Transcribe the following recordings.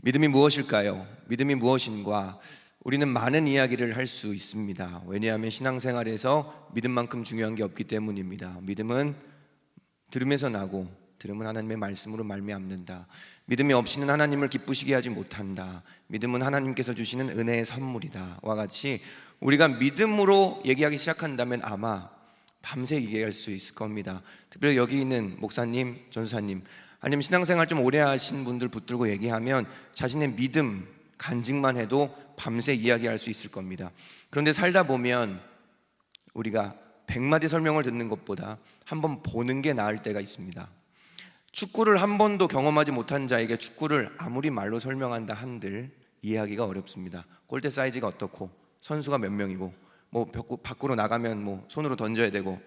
믿음이 무엇일까요? 믿음이 무엇인가? 우리는 많은 이야기를 할 수 있습니다. 왜냐하면 신앙생활에서 믿음만큼 중요한 게 없기 때문입니다. 믿음은 들음에서 나고 들음은 하나님의 말씀으로 말미암는다. 믿음이 없이는 하나님을 기쁘시게 하지 못한다. 믿음은 하나님께서 주시는 은혜의 선물이다. 와 같이 우리가 믿음으로 얘기하기 시작한다면 아마 밤새 얘기할 수 있을 겁니다. 특별히 여기 있는 목사님, 전사님, 아니면 신앙생활 좀 오래 하신 분들 붙들고 얘기하면 자신의 믿음 간증만 해도 밤새 이야기할 수 있을 겁니다. 그런데 살다 보면 우리가 100마디 설명을 듣는 것보다 한번 보는 게 나을 때가 있습니다. 축구를 한 번도 경험하지 못한 자에게 축구를 아무리 말로 설명한다 한들 이해하기가 어렵습니다. 골대 사이즈가 어떻고 선수가 몇 명이고 밖으로 나가면 손으로 던져야 되고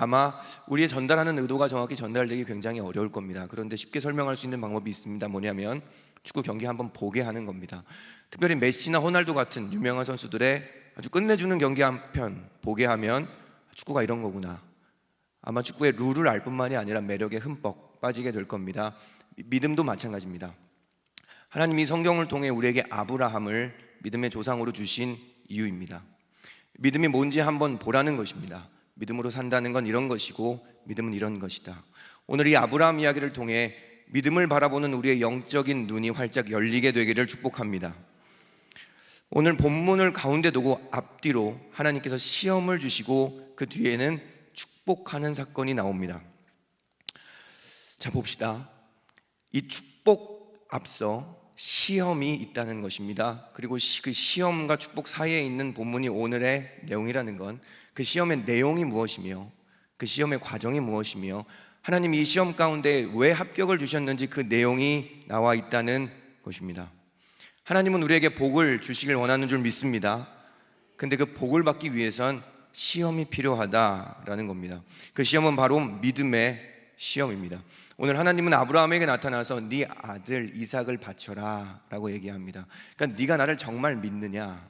아마 우리의 전달하는 의도가 정확히 전달되기 굉장히 어려울 겁니다. 그런데 쉽게 설명할 수 있는 방법이 있습니다. 뭐냐면 축구 경기 한번 보게 하는 겁니다. 특별히 메시나 호날두 같은 유명한 선수들의 아주 끝내주는 경기 한 편 보게 하면 축구가 이런 거구나. 아마 축구의 룰을 알 뿐만이 아니라 매력에 흠뻑 빠지게 될 겁니다. 믿음도 마찬가지입니다. 하나님이 성경을 통해 우리에게 아브라함을 믿음의 조상으로 주신 이유입니다. 믿음이 뭔지 한번 보라는 것입니다. 믿음으로 산다는 건 이런 것이고 믿음은 이런 것이다. 오늘 이 아브라함 이야기를 통해 믿음을 바라보는 우리의 영적인 눈이 활짝 열리게 되기를 축복합니다. 오늘 본문을 가운데 두고 앞뒤로 하나님께서 시험을 주시고 그 뒤에는 축복하는 사건이 나옵니다. 자, 봅시다. 이 축복 앞서 시험이 있다는 것입니다. 그리고 그 시험과 축복 사이에 있는 본문이 오늘의 내용이라는 건 그 시험의 내용이 무엇이며 그 시험의 과정이 무엇이며 하나님이 이 시험 가운데 왜 합격을 주셨는지 그 내용이 나와 있다는 것입니다. 하나님은 우리에게 복을 주시길 원하는 줄 믿습니다. 근데 그 복을 받기 위해선 시험이 필요하다라는 겁니다. 그 시험은 바로 믿음의 시험입니다. 오늘 하나님은 아브라함에게 나타나서 네 아들 이삭을 바쳐라 라고 얘기합니다. 그러니까 네가 나를 정말 믿느냐,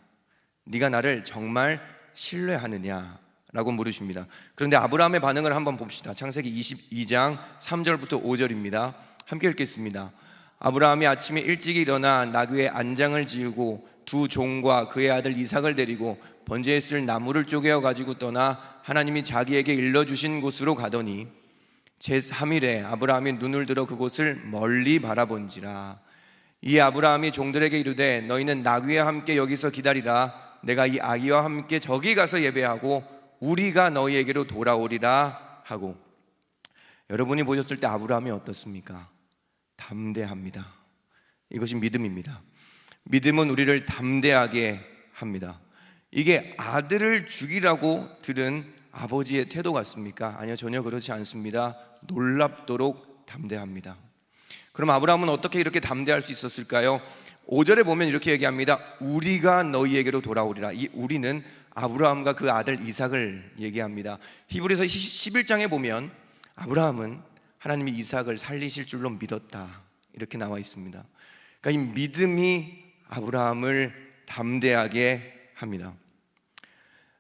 네가 나를 정말 신뢰하느냐 라고 물으십니다. 그런데 아브라함의 반응을 한번 봅시다. 창세기 22장 3절부터 5절입니다 함께 읽겠습니다. 아브라함이 아침에 일찍 일어나 나귀의 안장을 지우고 두 종과 그의 아들 이삭을 데리고 번제에 쓸 나무를 쪼개어 가지고 떠나 하나님이 자기에게 일러주신 곳으로 가더니 제3일에 아브라함이 눈을 들어 그곳을 멀리 바라본지라. 이 아브라함이 종들에게 이르되 너희는 나귀와 함께 여기서 기다리라. 내가 이 아기와 함께 저기 가서 예배하고 우리가 너희에게로 돌아오리라 하고. 여러분이 보셨을 때 아브라함이 어떻습니까? 담대합니다. 이것이 믿음입니다. 믿음은 우리를 담대하게 합니다. 이게 아들을 죽이라고 들은 아버지의 태도 같습니까? 아니요, 전혀 그렇지 않습니다. 놀랍도록 담대합니다. 그럼 아브라함은 어떻게 이렇게 담대할 수 있었을까요? 5절에 보면 이렇게 얘기합니다. 우리가 너희에게로 돌아오리라. 이 우리는 아브라함과 그 아들 이삭을 얘기합니다. 히브리서 11장에 보면 아브라함은 하나님이 이삭을 살리실 줄로 믿었다 이렇게 나와 있습니다. 그러니까 이 믿음이 아브라함을 담대하게 합니다.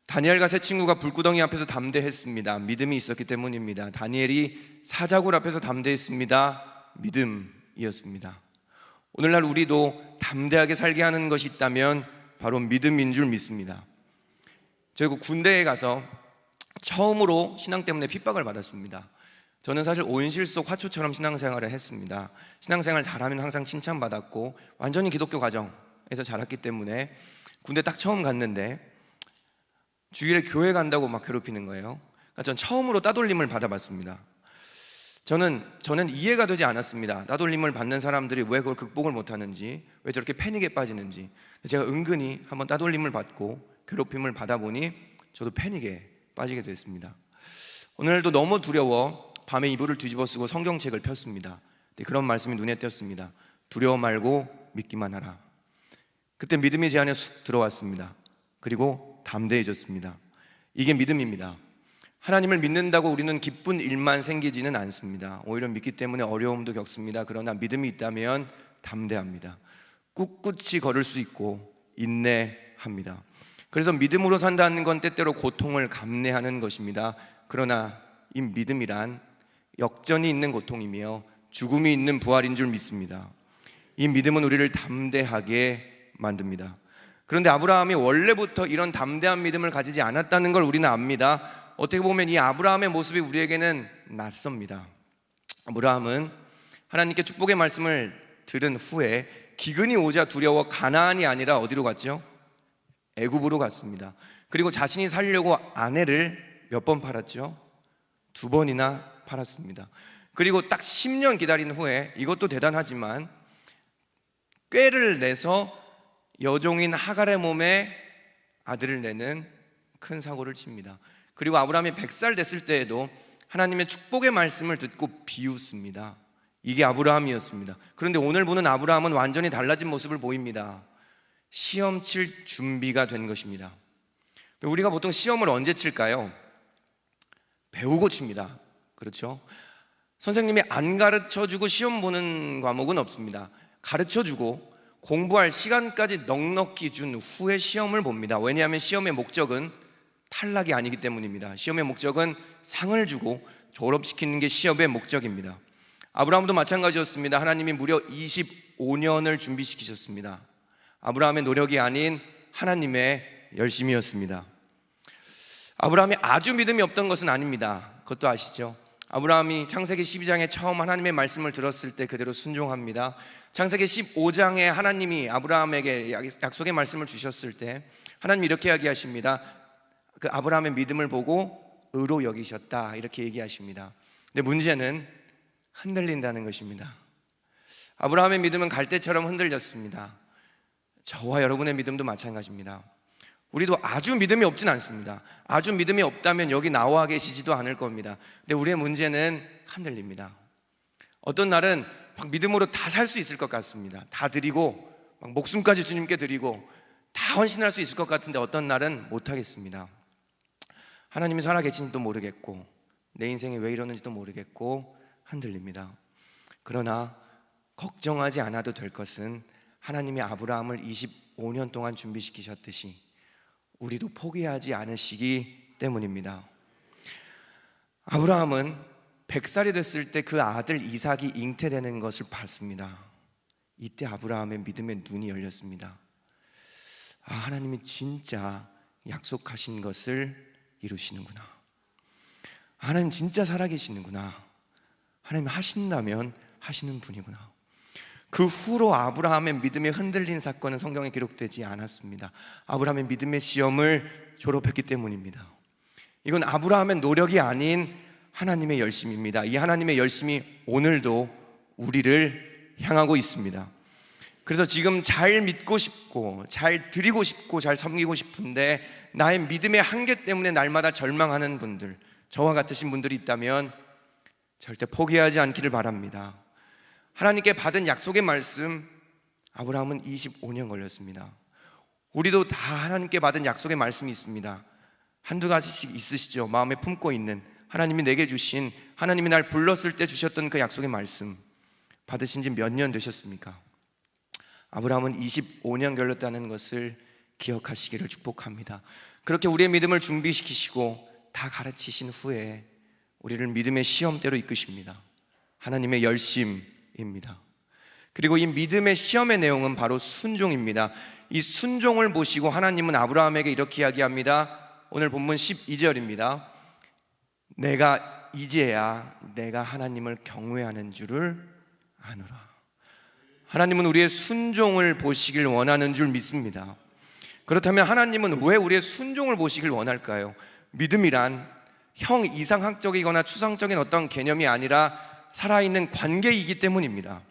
다니엘과 세 친구가 불구덩이 앞에서 담대했습니다. 믿음이 있었기 때문입니다. 다니엘이 사자굴 앞에서 담대했습니다. 믿음이었습니다. 오늘날 우리도 담대하게 살게 하는 것이 있다면 바로 믿음인 줄 믿습니다. 저희 군대에 가서 처음으로 신앙 때문에 핍박을 받았습니다. 저는 사실 온실 속 화초처럼 신앙생활을 했습니다. 신앙생활 잘하면 항상 칭찬받았고 완전히 기독교 가정에서 자랐기 때문에 군대 딱 처음 갔는데 주일에 교회 간다고 막 괴롭히는 거예요. 그러니까 전 처음으로 따돌림을 받아봤습니다. 저는 이해가 되지 않았습니다. 따돌림을 받는 사람들이 왜 그걸 극복을 못하는지, 왜 저렇게 패닉에 빠지는지. 제가 은근히 한번 따돌림을 받고 괴롭힘을 받아보니 저도 패닉에 빠지게 됐습니다. 오늘도 너무 두려워 밤에 이불을 뒤집어 쓰고 성경책을 폈습니다. 그런 말씀이 눈에 띄었습니다. 두려워 말고 믿기만 하라. 그때 믿음의 제 안에 쑥 들어왔습니다. 그리고 담대해졌습니다. 이게 믿음입니다. 하나님을 믿는다고 우리는 기쁜 일만 생기지는 않습니다. 오히려 믿기 때문에 어려움도 겪습니다. 그러나 믿음이 있다면 담대합니다. 꿋꿋이 걸을 수 있고 인내합니다. 그래서 믿음으로 산다는 건 때때로 고통을 감내하는 것입니다. 그러나 이 믿음이란 역전이 있는 고통이며 죽음이 있는 부활인 줄 믿습니다. 이 믿음은 우리를 담대하게 만듭니다. 그런데 아브라함이 원래부터 이런 담대한 믿음을 가지지 않았다는 걸 우리는 압니다. 어떻게 보면 이 아브라함의 모습이 우리에게는 낯섭니다. 아브라함은 하나님께 축복의 말씀을 들은 후에 기근이 오자 두려워 가나안이 아니라 어디로 갔죠? 애굽으로 갔습니다. 그리고 자신이 살려고 아내를 몇 번 팔았죠? 2번이나 팔았습니다. 그리고 딱 10년 기다린 후에, 이것도 대단하지만 꾀를 내서 여종인 하갈의 몸에 아들을 내는 큰 사고를 칩니다. 그리고 아브라함이 100살 됐을 때에도 하나님의 축복의 말씀을 듣고 비웃습니다. 이게 아브라함이었습니다. 그런데 오늘 보는 아브라함은 완전히 달라진 모습을 보입니다. 시험 칠 준비가 된 것입니다. 우리가 보통 시험을 언제 칠까요? 배우고 칩니다. 그렇죠? 선생님이 안 가르쳐주고 시험 보는 과목은 없습니다. 가르쳐주고 공부할 시간까지 넉넉히 준 후에 시험을 봅니다. 왜냐하면 시험의 목적은 탈락이 아니기 때문입니다. 시험의 목적은 상을 주고 졸업시키는 게 시험의 목적입니다. 아브라함도 마찬가지였습니다. 하나님이 무려 25년을 준비시키셨습니다. 아브라함의 노력이 아닌 하나님의 열심이었습니다. 아브라함이 아주 믿음이 없던 것은 아닙니다. 그것도 아시죠? 아브라함이 창세기 12장에 처음 하나님의 말씀을 들었을 때 그대로 순종합니다. 창세기 15장에 하나님이 아브라함에게 약속의 말씀을 주셨을 때 하나님이 이렇게 이야기하십니다. 그 아브라함의 믿음을 보고 의로 여기셨다, 이렇게 얘기하십니다. 근데 문제는 흔들린다는 것입니다. 아브라함의 믿음은 갈대처럼 흔들렸습니다. 저와 여러분의 믿음도 마찬가지입니다. 우리도 아주 믿음이 없진 않습니다. 아주 믿음이 없다면 여기 나와 계시지도 않을 겁니다. 근데 우리의 문제는 흔들립니다. 어떤 날은 막 믿음으로 다 살 수 있을 것 같습니다. 다 드리고 막 목숨까지 주님께 드리고 다 헌신할 수 있을 것 같은데 어떤 날은 못하겠습니다. 하나님이 살아계신지도 모르겠고 내 인생이 왜 이러는지도 모르겠고 흔들립니다. 그러나 걱정하지 않아도 될 것은 하나님이 아브라함을 25년 동안 준비시키셨듯이 우리도 포기하지 않으시기 때문입니다. 아브라함은 100살이 됐을 때 그 아들 이삭이 잉태되는 것을 봤습니다. 이때 아브라함의 믿음의 눈이 열렸습니다. 하나님이 진짜 약속하신 것을 이루시는구나. 하나님 진짜 살아계시는구나. 하나님 하신다면 하시는 분이구나. 그 후로 아브라함의 믿음이 흔들린 사건은 성경에 기록되지 않았습니다. 아브라함의 믿음의 시험을 졸업했기 때문입니다. 이건 아브라함의 노력이 아닌 하나님의 열심입니다. 이 하나님의 열심이 오늘도 우리를 향하고 있습니다. 그래서 지금 잘 믿고 싶고 잘 드리고 싶고 잘 섬기고 싶은데 나의 믿음의 한계 때문에 날마다 절망하는 분들, 저와 같으신 분들이 있다면 절대 포기하지 않기를 바랍니다. 하나님께 받은 약속의 말씀, 아브라함은 25년 걸렸습니다. 우리도 다 하나님께 받은 약속의 말씀이 있습니다. 한두 가지씩 있으시죠? 마음에 품고 있는 하나님이 내게 주신, 하나님이 날 불렀을 때 주셨던 그 약속의 말씀 받으신 지 몇 년 되셨습니까? 아브라함은 25년 걸렸다는 것을 기억하시기를 축복합니다. 그렇게 우리의 믿음을 준비시키시고 다 가르치신 후에 우리를 믿음의 시험대로 이끄십니다. 하나님의 열심입니다. 그리고 이 믿음의 시험의 내용은 바로 순종입니다. 이 순종을 보시고 하나님은 아브라함에게 이렇게 이야기합니다. 오늘 본문 12절입니다. 내가 이제야 내가 하나님을 경외하는 줄을 아노라. 하나님은 우리의 순종을 보시길 원하는 줄 믿습니다. 그렇다면 하나님은 왜 우리의 순종을 보시길 원할까요? 믿음이란 형 이상학적이거나 추상적인 어떤 개념이 아니라 살아있는 관계이기 때문입니다.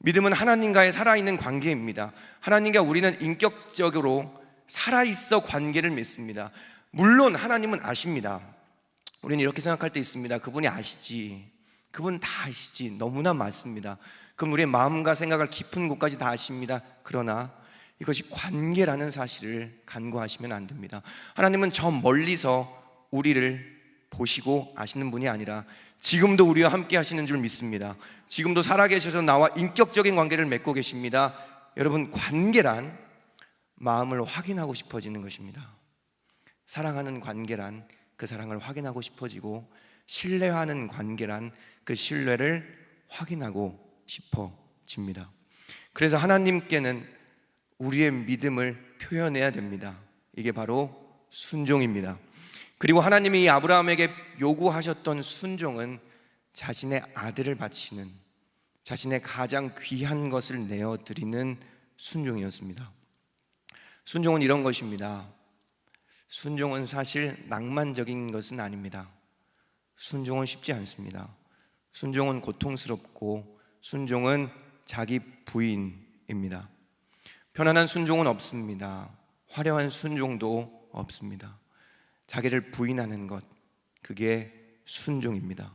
믿음은 하나님과의 살아있는 관계입니다. 하나님과 우리는 인격적으로 살아있어 관계를 맺습니다. 물론 하나님은 아십니다. 우리는 이렇게 생각할 때 있습니다. 그분이 아시지, 그분 다 아시지. 너무나 맞습니다. 그럼 우리의 마음과 생각을 깊은 곳까지 다 아십니다. 그러나 이것이 관계라는 사실을 간과하시면 안 됩니다. 하나님은 저 멀리서 우리를 보시고 아시는 분이 아니라 지금도 우리와 함께 하시는 줄 믿습니다. 지금도 살아계셔서 나와 인격적인 관계를 맺고 계십니다. 여러분, 관계란 마음을 확인하고 싶어지는 것입니다. 사랑하는 관계란 그 사랑을 확인하고 싶어지고, 신뢰하는 관계란 그 신뢰를 확인하고 싶어집니다. 그래서 하나님께는 우리의 믿음을 표현해야 됩니다. 이게 바로 순종입니다. 그리고 하나님이 이 아브라함에게 요구하셨던 순종은 자신의 아들을 바치는, 자신의 가장 귀한 것을 내어드리는 순종이었습니다. 순종은 이런 것입니다. 순종은 사실 낭만적인 것은 아닙니다. 순종은 쉽지 않습니다. 순종은 고통스럽고 순종은 자기 부인입니다. 편안한 순종은 없습니다. 화려한 순종도 없습니다. 자기를 부인하는 것, 그게 순종입니다.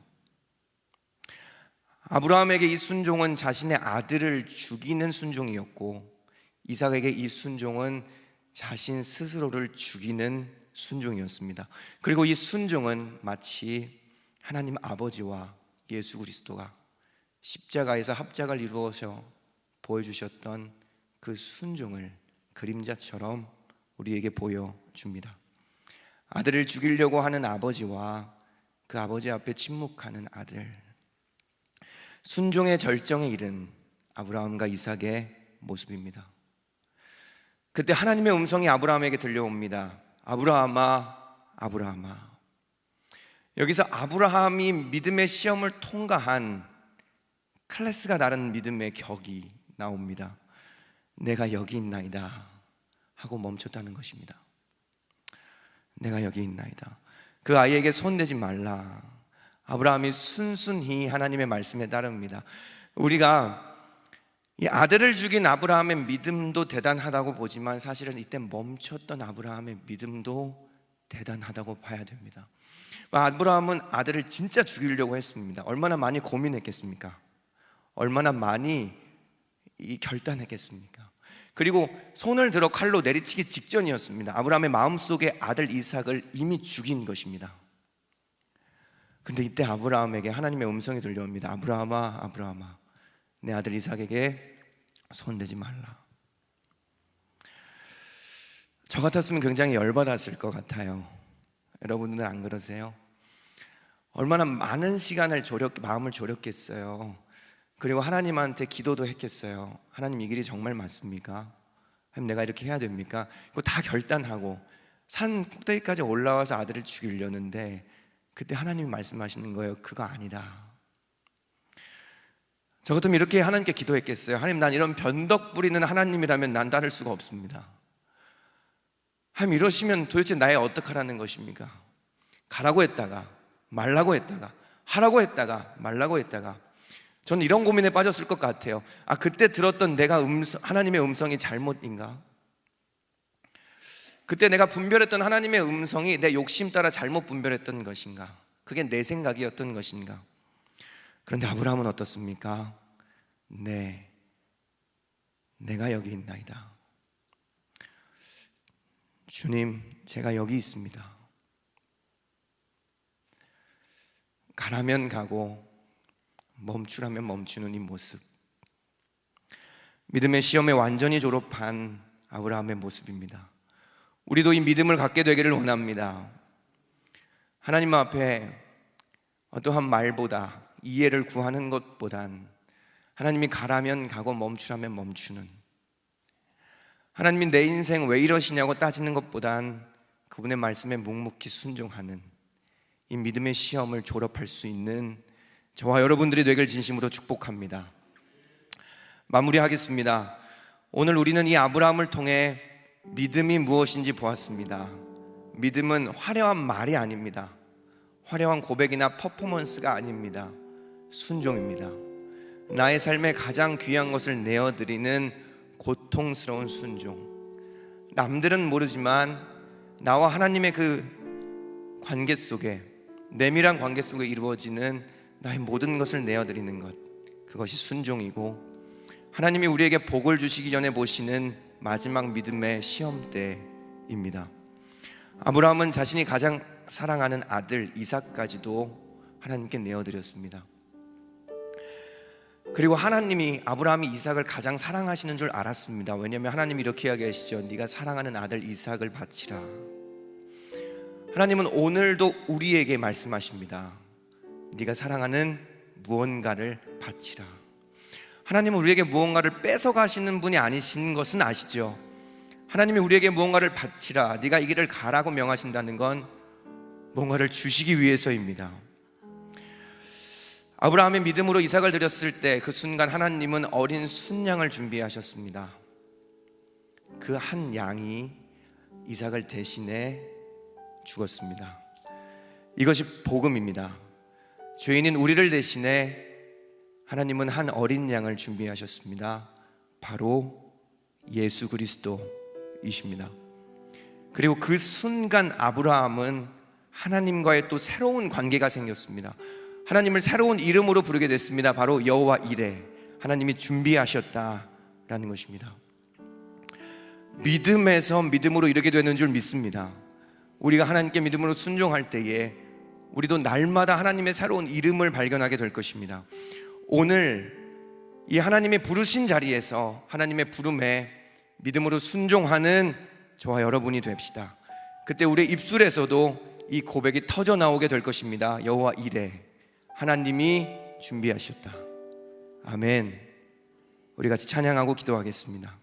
아브라함에게 이 순종은 자신의 아들을 죽이는 순종이었고, 이삭에게 이 순종은 자신 스스로를 죽이는 순종이었습니다. 그리고 이 순종은 마치 하나님 아버지와 예수 그리스도가 십자가에서 합작을 이루어서 보여주셨던 그 순종을 그림자처럼 우리에게 보여줍니다. 아들을 죽이려고 하는 아버지와 그 아버지 앞에 침묵하는 아들, 순종의 절정에 이른 아브라함과 이삭의 모습입니다. 그때 하나님의 음성이 아브라함에게 들려옵니다. 아브라함아, 아브라함아. 여기서 아브라함이 믿음의 시험을 통과한 클래스가 다른 믿음의 격이 나옵니다. 내가 여기 있나이다 하고 멈췄다는 것입니다. 내가 여기 있나이다. 그 아이에게 손대지 말라. 아브라함이 순순히 하나님의 말씀에 따릅니다. 우리가 이 아들을 죽인 아브라함의 믿음도 대단하다고 보지만 사실은 이때 멈췄던 아브라함의 믿음도 대단하다고 봐야 됩니다. 아브라함은 아들을 진짜 죽이려고 했습니다. 얼마나 많이 고민했겠습니까? 얼마나 많이 결단했겠습니까? 그리고 손을 들어 칼로 내리치기 직전이었습니다. 아브라함의 마음속에 아들 이삭을 이미 죽인 것입니다. 근데 이때 아브라함에게 하나님의 음성이 들려옵니다. 아브라함아, 아브라함아, 내 아들 이삭에게 손대지 말라. 저 같았으면 굉장히 열받았을 것 같아요. 여러분들은 안 그러세요? 얼마나 많은 시간을 마음을 졸였겠어요. 그리고 하나님한테 기도도 했겠어요. 하나님, 이 길이 정말 맞습니까? 하나님, 내가 이렇게 해야 됩니까? 그거 다 결단하고 산 꼭대기까지 올라와서 아들을 죽이려는데 그때 하나님이 말씀하시는 거예요. 그거 아니다. 저 같으면 이렇게 하나님께 기도했겠어요. 하나님, 난 이런 변덕 부리는 하나님이라면 난 따를 수가 없습니다. 하나님, 이러시면 도대체 나의 어떡하라는 것입니까? 가라고 했다가 말라고 했다가 하라고 했다가 말라고 했다가 저는 이런 고민에 빠졌을 것 같아요. 그때 들었던 내가 하나님의 음성이 잘못인가? 그때 내가 분별했던 하나님의 음성이 내 욕심 따라 잘못 분별했던 것인가? 그게 내 생각이었던 것인가? 그런데 아브라함은 어떻습니까? 네, 내가 여기 있나이다. 주님, 제가 여기 있습니다. 가라면 가고 멈추라면 멈추는 이 모습, 믿음의 시험에 완전히 졸업한 아브라함의 모습입니다. 우리도 이 믿음을 갖게 되기를 원합니다. 하나님 앞에 어떠한 말보다, 이해를 구하는 것보단 하나님이 가라면 가고 멈추라면 멈추는, 하나님이 내 인생 왜 이러시냐고 따지는 것보단 그분의 말씀에 묵묵히 순종하는 이 믿음의 시험을 졸업할 수 있는 저와 여러분들이 되길 진심으로 축복합니다. 마무리하겠습니다. 오늘 우리는 이 아브라함을 통해 믿음이 무엇인지 보았습니다. 믿음은 화려한 말이 아닙니다. 화려한 고백이나 퍼포먼스가 아닙니다. 순종입니다. 나의 삶에 가장 귀한 것을 내어드리는 고통스러운 순종. 남들은 모르지만 나와 하나님의 그 관계 속에, 내밀한 관계 속에 이루어지는 나의 모든 것을 내어드리는 것, 그것이 순종이고 하나님이 우리에게 복을 주시기 전에 보시는 마지막 믿음의 시험대입니다. 아브라함은 자신이 가장 사랑하는 아들 이삭까지도 하나님께 내어드렸습니다. 그리고 하나님이 아브라함이 이삭을 가장 사랑하시는 줄 알았습니다. 왜냐하면 하나님이 이렇게 이야기하시죠. 네가 사랑하는 아들 이삭을 바치라. 하나님은 오늘도 우리에게 말씀하십니다. 네가 사랑하는 무언가를 바치라. 하나님은 우리에게 무언가를 뺏어가시는 분이 아니신 것은 아시죠? 하나님이 우리에게 무언가를 바치라, 네가 이 길을 가라고 명하신다는 건 뭔가를 주시기 위해서입니다. 아브라함이 믿음으로 이삭을 드렸을 때 그 순간 하나님은 어린 순양을 준비하셨습니다. 그 한 양이 이삭을 대신해 죽었습니다. 이것이 복음입니다. 죄인인 우리를 대신해 하나님은 한 어린 양을 준비하셨습니다. 바로 예수 그리스도이십니다. 그리고 그 순간 아브라함은 하나님과의 또 새로운 관계가 생겼습니다. 하나님을 새로운 이름으로 부르게 됐습니다. 바로 여호와 이레, 하나님이 준비하셨다라는 것입니다. 믿음에서 믿음으로 이르게 되는 줄 믿습니다. 우리가 하나님께 믿음으로 순종할 때에 우리도 날마다 하나님의 새로운 이름을 발견하게 될 것입니다. 오늘 이 하나님의 부르신 자리에서 하나님의 부름에 믿음으로 순종하는 저와 여러분이 됩시다. 그때 우리의 입술에서도 이 고백이 터져 나오게 될 것입니다. 여호와 이레, 하나님이 준비하셨다. 아멘. 우리 같이 찬양하고 기도하겠습니다.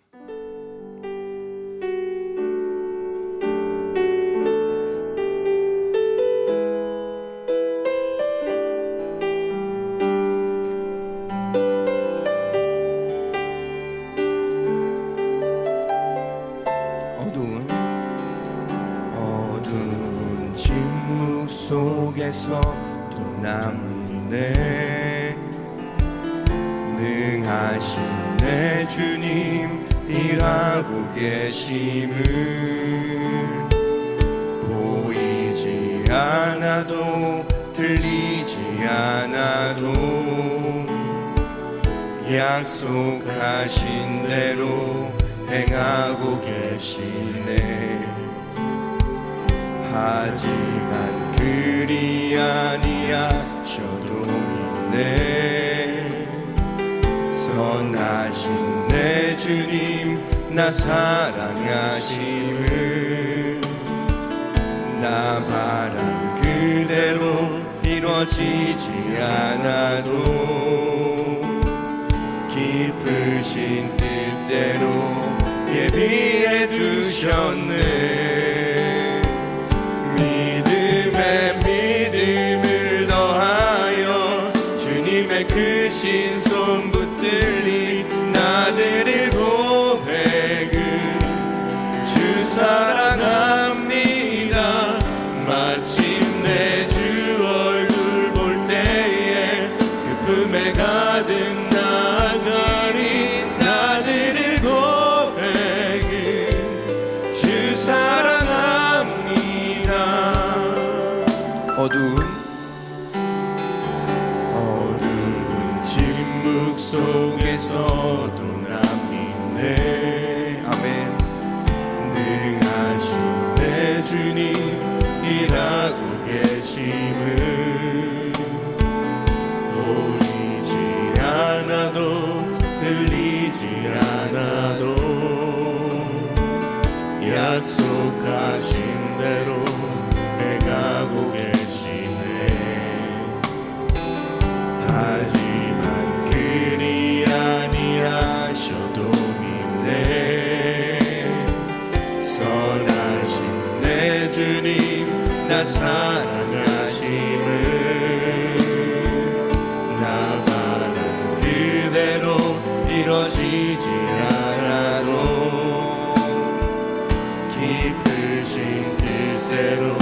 어두운 침묵 속에서 또 남네, 능하신 내 주님 일하고 계심을 보이지 않아도 들리지 않아도 약속하신 대로 행하고 계시네. 하지만 그리 아니하셔도 믿네. 선하신 내 주님 나 사랑하심을, 나 바람 그대로 이루어지지 않아도 깊으신 뜻대로 예비해 두셨네. 믿음에 믿음을 더하여 주님의 크신 손 붙들리 나들일 고백은 주 사랑합니다. 마침내 주 얼굴 볼 때에 그 품에 가득 나가리 나들일 고백은 주 사랑합니다. 어두운 침묵 속에서도 남이네. 아멘. 능하신 내 주님 일하고 계심을 보이지 않아도 들리지 않아도 약속하신 대로 해가고 계시네. 하지만 그리 아니하셔도 믿네. 선하신 내 주님 나 사랑하심을, 나 바란 그대로 이루어지지 않아도 깊으신 뜻대로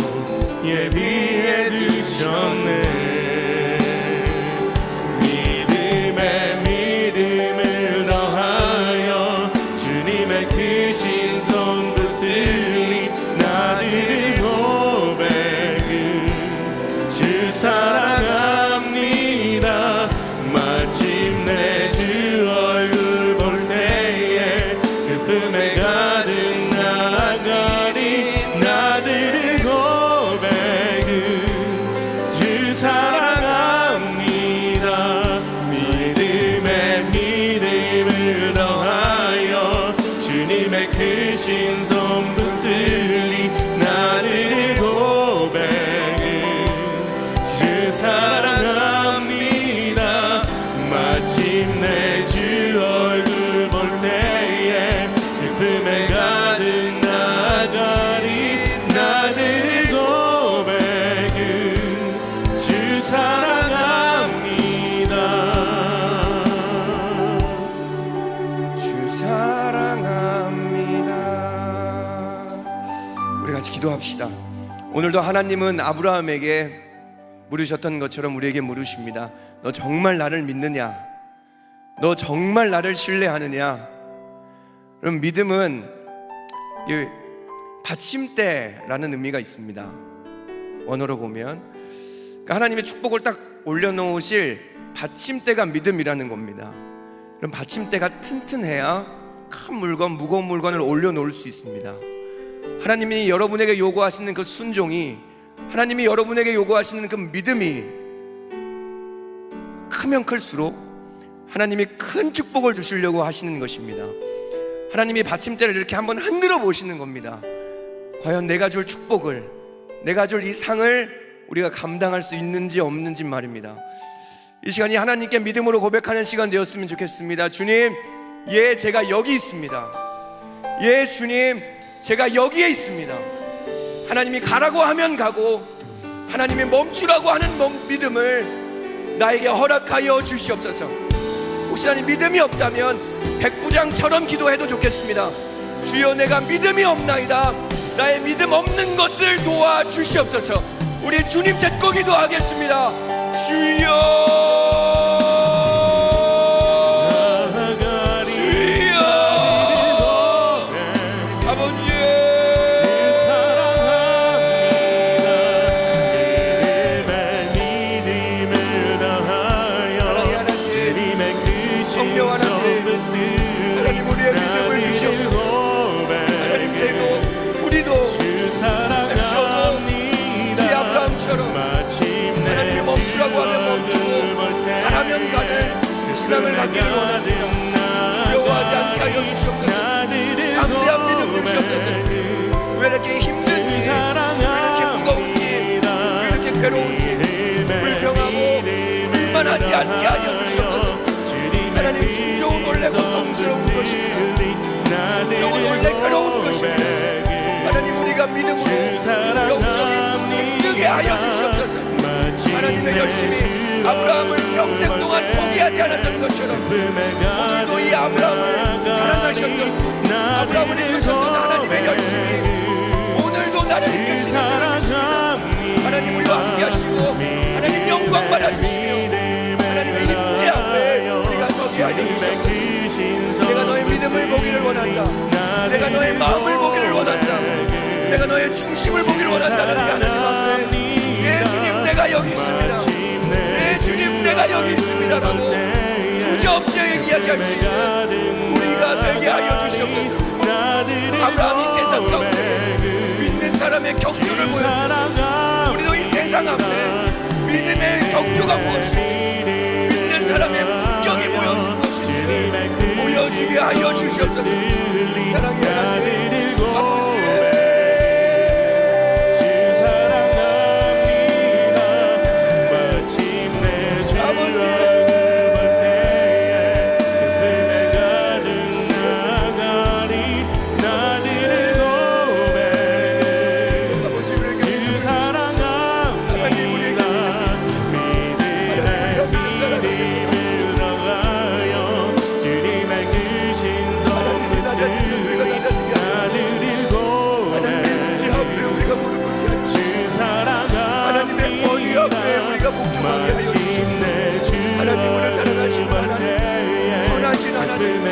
예비해 두셨네. 믿음에 믿음을 더하여 주님의 크신 손 붙들리 나들이 고백은 주 사랑합니다. 마침내 주 얼굴 볼 때에 그 품에 가득 나가리 나들이 고백은 주 사랑합니다. 믿음에 믿음을 더하여 주님의 크신 손 붙들리 나를 고백은 주 사랑합니다. 마침내 주 기쁨에 가득 나가리 나들의 고백은 주 사랑합니다. 주 사랑합니다. 우리 같이 기도합시다. 오늘도 하나님은 아브라함에게 물으셨던 것처럼 우리에게 물으십니다. 너 정말 나를 믿느냐? 너 정말 나를 신뢰하느냐? 그럼 믿음은 받침대라는 의미가 있습니다. 원어로 보면 그러니까 하나님의 축복을 딱 올려놓으실 받침대가 믿음이라는 겁니다. 그럼 받침대가 튼튼해야 큰 물건, 무거운 물건을 올려놓을 수 있습니다. 하나님이 여러분에게 요구하시는 그 순종이, 하나님이 여러분에게 요구하시는 그 믿음이 크면 클수록 하나님이 큰 축복을 주시려고 하시는 것입니다. 하나님이 받침대를 이렇게 한번 흔들어 보시는 겁니다. 과연 내가 줄 축복을, 내가 줄 이 상을 우리가 감당할 수 있는지 없는지 말입니다. 이 시간이 하나님께 믿음으로 고백하는 시간 되었으면 좋겠습니다. 주님, 예, 제가 여기 있습니다. 예, 주님, 제가 여기에 있습니다. 하나님이 가라고 하면 가고, 하나님이 멈추라고 하는 믿음을 나에게 허락하여 주시옵소서. 혹시 하나님 믿음이 없다면 백부장처럼 기도해도 좋겠습니다. 주여, 내가 믿음이 없나이다. 나의 믿음 없는 것을 도와주시옵소서. 우리 주님 찾고 기도하겠습니다. 주여, 가라면 가는 신앙을 갖기를 원합니다. 두려워하지 않게 하여 주시옵소서. 담대한 믿음 주시옵소서. 왜 이렇게 힘든지, 왜 이렇게 무거운지, 왜 이렇게 괴로운지, 불평하고 불만하지 않게 하여 주시옵소서. 하나님, 순종은 원래 고통스러운 것입니다. 순종은 원래 괴로운 것입니다. 하나님, 우리가 믿음으로 영적인 눈을 뜨게 하여 주시옵소서. 하나님의 열심히 아브라함을 평생 동안 포기하지 않았던 것처럼 오늘도 이 아브라함을 사랑하셨던, 아브라함을 이끄셨던 하나님의 열심히 오늘도 나를 이끄시는 하나님, 우리와 함께 하시고 하나님 영광 받아주시며 하나님의 임재 앞에 우리가 서게 하여 주시옵소서. 내가 너의 믿음을 보기를 원한다. 내가 너의 마음을 보기를 원한다. 내가 너의 중심을 보기를 원한다는 하나님 앞에, 예, 주님, 내가 여기 있습니다. 예, 주님, 내가 여기 있습니다라고 주저없이 이야기할 수 있는 우리가 되게 하여 주시옵소서. 아브라함이 세상 가운데 믿는 사람의 격조를 보여주시고, 우리도 이 세상 앞에 믿음의 격조가 무엇인지, 믿는 사람의 품격이 무엇인지 보여주게 하여 주시옵소서. 사랑의 하나님, 아버지, 하나님을 사랑하시는 하나님, 선하신 하나님,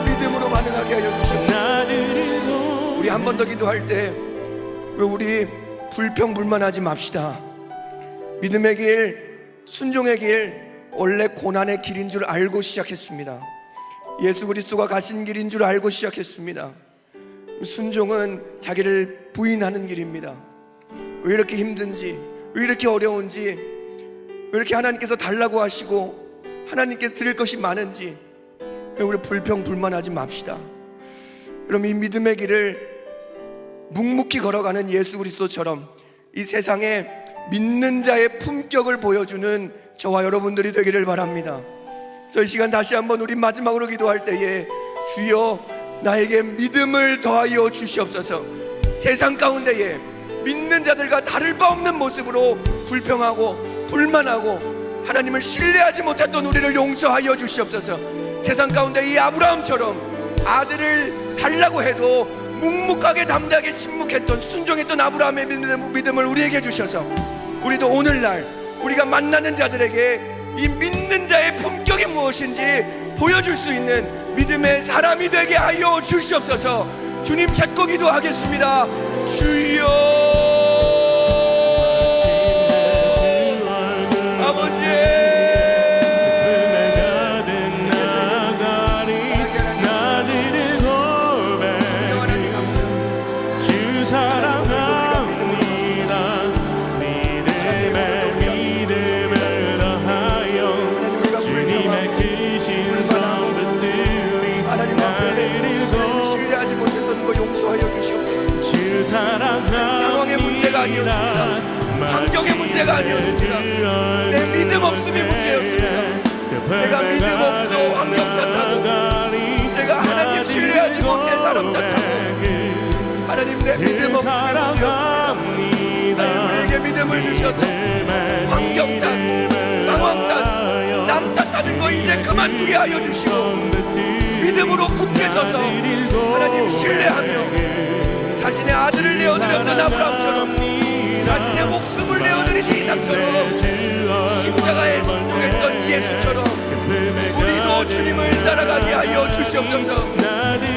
믿음으로 반응하게 하여 주시옵소서. 우리 한 번 더 기도할 때 왜 우리 불평불만하지 맙시다. 믿음의 길, 순종의 길, 원래 고난의 길인 줄 알고 시작했습니다. 예수 그리스도가 가신 길인 줄 알고 시작했습니다. 순종은 자기를 부인하는 길입니다. 왜 이렇게 힘든지, 왜 이렇게 어려운지, 왜 이렇게 하나님께서 달라고 하시고 하나님께 드릴 것이 많은지 우리 불평불만하지 맙시다. 그럼 이 믿음의 길을 묵묵히 걸어가는 예수 그리스도처럼 이 세상에 믿는 자의 품격을 보여주는 저와 여러분들이 되기를 바랍니다. 그래서 이 시간 다시 한번 우리 마지막으로 기도할 때에 주여 나에게 믿음을 더하여 주시옵소서. 세상 가운데에 믿는 자들과 다를 바 없는 모습으로 불평하고 불만하고 하나님을 신뢰하지 못했던 우리를 용서하여 주시옵소서. 세상 가운데 이 아브라함처럼 아들을 달라고 해도 묵묵하게 담대하게 침묵했던 순종했던 아브라함의 믿음을 우리에게 주셔서 우리도 오늘날 우리가 만나는 자들에게 이 믿는 자의 품격이 무엇인지 보여줄 수 있는 믿음의 사람이 되게 하여 주시옵소서. 주님 찾고 기도하겠습니다. 주여 아버지 상황의 문제가 아니었습니다. 환경의 문제가 아니었습니다. 내 믿음 없음이 문제였습니다. 내가 믿음 없어 환경 탓하고 내가 하나님 신뢰하지 못해 사람 탓하고 하나님 내 믿음 없음이 문제였습니다. 하나님 우리에게 믿음을 주셔서 환경 탓, 상황 탓, 남 탓하는 거 이제 그만두게 하여 주시고 믿음으로 굳게 서서 하나님 신뢰하며 자신의 아들을 내어드렸던 아브라함처럼 자신의 목숨을 내어드린 이삭처럼 십자가에 순종했던 예수처럼 우리도 주님을 따라가게 하여 주시옵소서.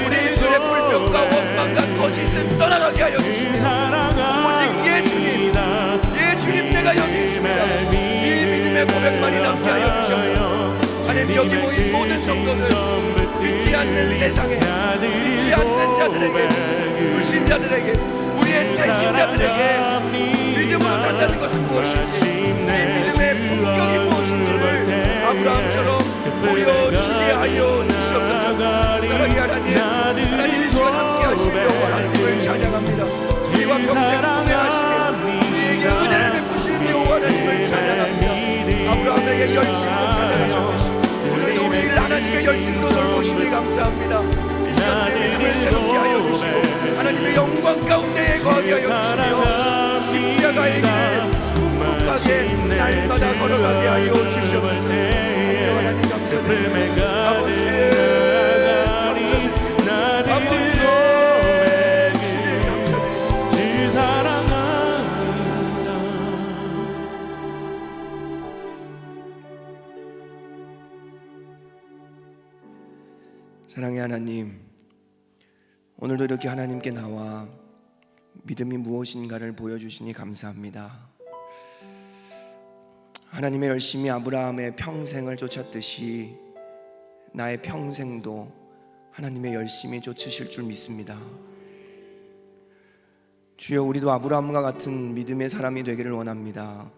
우리 손의 불평과 원망과 거짓은 떠나가게 하여 주시옵소서. 오직 예주님 내가 여기 있습니다. 이 믿음의 고백만이 남게 하여 주셔서 하나님 여기 모인 모든 성도들 믿지 않는 세상에 믿지 않는 자들에게 불신자들에게 우리의 태신자들에게 믿음으로 산다는 것은 무엇인지 믿음의 품격이 무엇인지를 아브라함처럼 보여주게 하여 주시옵소서. 사랑의 하나님 이 시간 함께 하시며 하나님을 찬양합니다. 우리와 평생 동행하시며 우리에게 은혜를 베푸시는 여호와 하나님을 찬양합니다. 아브라함에게 열심으로 찬양하셨듯이 오늘도 우리를 하나님의 열심으로 돌보시니 감사합니다. 이 시간 우리의 믿음을 새롭게 하여 주시고 하나님의 영광 가운데에 거하게 하여 주시며 십자가의 길을 묵묵하게 날마다 걸어가게 하여 주시옵소서. 하나님 감사드립니다. 아버지 사랑의 하나님, 오늘도 이렇게 하나님께 나와 믿음이 무엇인가를 보여주시니 감사합니다. 하나님의 열심히 아브라함의 평생을 쫓았듯이 나의 평생도 하나님의 열심히 쫓으실 줄 믿습니다. 주여, 우리도 아브라함과 같은 믿음의 사람이 되기를 원합니다.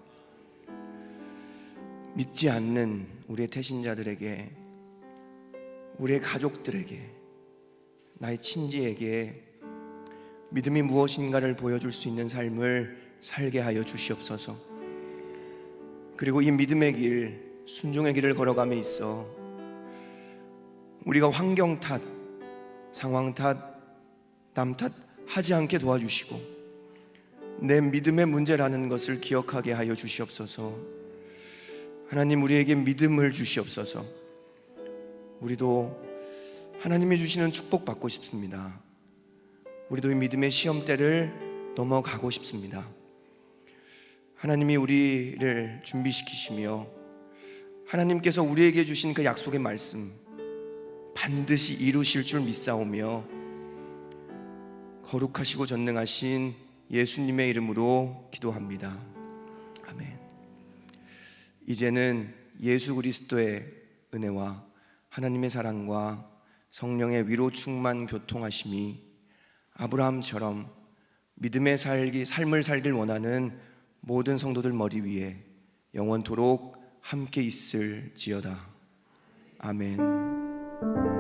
믿지 않는 우리의 태신자들에게, 우리의 가족들에게, 나의 친지에게 믿음이 무엇인가를 보여줄 수 있는 삶을 살게 하여 주시옵소서. 그리고 이 믿음의 길, 순종의 길을 걸어감에 있어 우리가 환경 탓, 상황 탓, 남 탓 하지 않게 도와주시고 내 믿음의 문제라는 것을 기억하게 하여 주시옵소서. 하나님, 우리에게 믿음을 주시옵소서. 우리도 하나님이 주시는 축복 받고 싶습니다. 우리도 이 믿음의 시험대를 넘어가고 싶습니다. 하나님이 우리를 준비시키시며 하나님께서 우리에게 주신 그 약속의 말씀 반드시 이루실 줄 믿사오며 거룩하시고 전능하신 예수님의 이름으로 기도합니다. 아멘. 이제는 예수 그리스도의 은혜와 하나님의 사랑과 성령의 위로 충만 교통하심이 아브라함처럼 믿음의 삶을 살길 원하는 모든 성도들 머리 위에 영원토록 함께 있을지어다. 아멘.